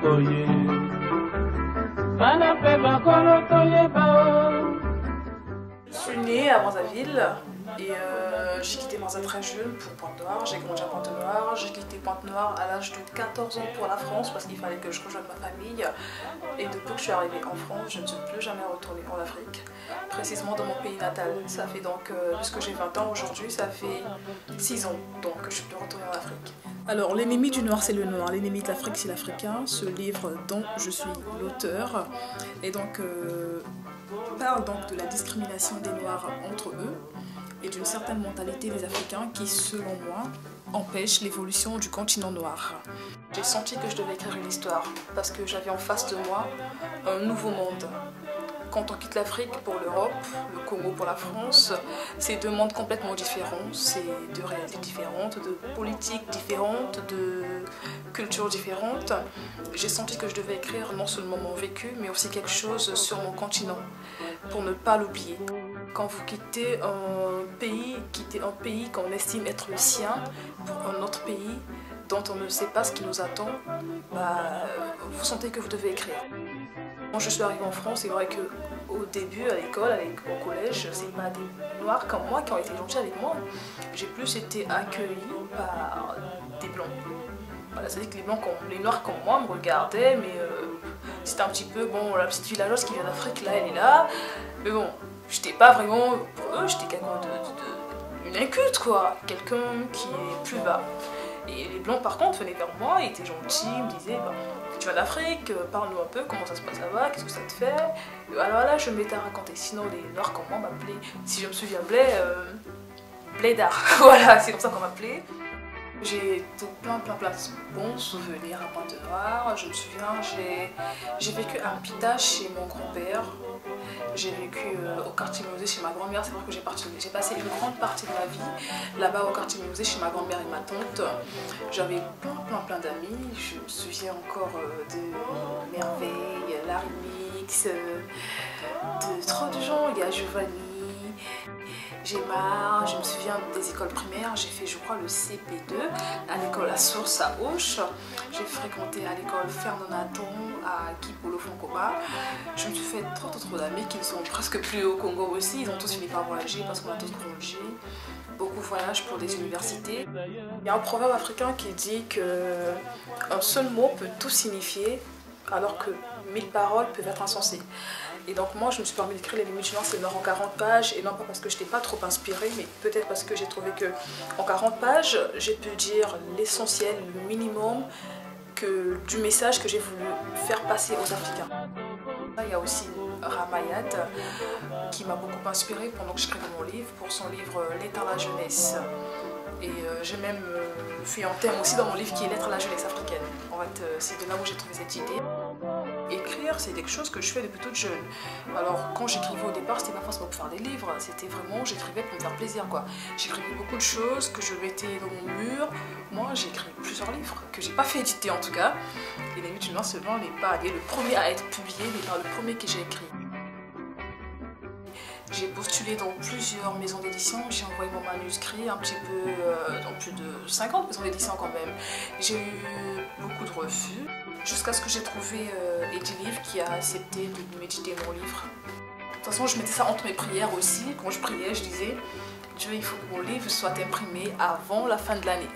Je suis née à Brazzaville et j'ai quitté Brazza très jeune pour Pointe-Noire. J'ai grandi à Pointe-Noire. J'ai quitté Pointe-Noire à l'âge de 14 ans pour la France parce qu'il fallait que je rejoigne ma famille. Et depuis que je suis arrivée en France, je ne suis plus jamais retournée en Afrique, précisément dans mon pays natal. Ça fait donc, puisque j'ai 20 ans aujourd'hui, ça fait 6 ans donc que je suis plus retournée en Afrique. Alors, l'ennemi du noir, c'est le noir, l'ennemi de l'Afrique, c'est l'Africain. Ce livre dont je suis l'auteur et donc parle donc de la discrimination des Noirs entre eux et d'une certaine mentalité des Africains qui, selon moi, empêche l'évolution du continent noir. J'ai senti que je devais écrire une histoire parce que j'avais en face de moi un nouveau monde. Quand on quitte l'Afrique pour l'Europe, le Congo pour la France, c'est deux mondes complètement différents, c'est deux réalités différentes, de politiques différentes, de cultures différentes. J'ai senti que je devais écrire non seulement mon vécu, mais aussi quelque chose sur mon continent, pour ne pas l'oublier. Quand vous quittez un pays qu'on estime être le sien, pour un autre pays dont on ne sait pas ce qui nous attend, vous sentez que vous devez écrire. Quand je suis arrivée en France, c'est vrai qu'au début, à l'école, au collège, c'est pas des Noirs comme moi qui ont été gentils avec moi. J'ai plus été accueillie par des Blancs. Voilà, c'est-à-dire que les Noirs comme moi me regardaient, mais c'était un petit peu, bon, la petite villageoise qui vient d'Afrique, là, elle est là. Mais bon, j'étais pas vraiment, pour eux, j'étais quelqu'un une inculte, quoi. Quelqu'un qui est plus bas. Et les Blancs, par contre, venaient vers moi, ils étaient gentils, ils me disaient tu vas d'Afrique, parle-nous un peu, comment ça se passe là-bas, qu'est-ce que ça te fait. Alors là, je me mettais à raconter. Sinon, les Noirs, comme moi, m'appelaient, si je me souviens, Blédard. Voilà, c'est comme ça qu'on m'appelait. J'ai plein de bons souvenirs à Pointe-Noire. Je me souviens, j'ai vécu à Pita chez mon grand-père. J'ai vécu au quartier musée chez ma grand-mère. C'est vrai que j'ai passé une grande partie de ma vie là-bas au quartier musée chez ma grand-mère et ma tante. J'avais plein d'amis. Je me souviens encore de Merveille, Larry Mix, de trop de gens. Il y a Giovanni. Gemma, je me souviens des écoles primaires, j'ai fait je crois le CP2 à l'école à Source à Auch. J'ai fréquenté à l'école Fernand-Naton à Kipolo Fonkoba. Je me suis fait trop d'amis qui ne sont presque plus au Congo aussi. Ils ont tous fini par voyager parce qu'on a tous grandi. Beaucoup voyagent pour des universités. Il y a un proverbe africain qui dit qu'un seul mot peut tout signifier alors que 1000 paroles peuvent être insensées. Et donc moi je me suis permis d'écrire Les Limites du Noir, c'est noir en 40 pages, et non pas parce que je n'étais pas trop inspirée, mais peut-être parce que j'ai trouvé que en 40 pages, j'ai pu dire l'essentiel, le minimum du message que j'ai voulu faire passer aux Africains. Il y a aussi Ramayad qui m'a beaucoup inspirée pendant que j'écrivais mon livre, pour son livre Lettres à la jeunesse. Et j'ai même fait un thème aussi dans mon livre qui est Lettres à la jeunesse africaine. En fait, c'est de là où j'ai trouvé cette idée. Écrire, c'est quelque chose que je fais depuis toute jeune. Alors, quand j'écrivais au départ, c'était pas forcément pour faire des livres, c'était vraiment, j'écrivais pour me faire plaisir, quoi. J'écrivais beaucoup de choses que je mettais dans mon mur. Moi, j'ai écrit plusieurs livres, que j'ai pas fait éditer en tout cas. Et Les Limites du Noir seulement n'est pas le premier à être publié, mais pas le premier que j'ai écrit. J'ai postulé dans plusieurs maisons d'édition, j'ai envoyé mon manuscrit un petit peu dans plus de 50 maisons d'édition quand même. J'ai eu beaucoup de refus, jusqu'à ce que j'ai trouvé Edilivre qui a accepté de m'éditer mon livre. De toute façon, je mettais ça entre mes prières aussi. Quand je priais, je disais Dieu, il faut que mon livre soit imprimé avant la fin de l'année.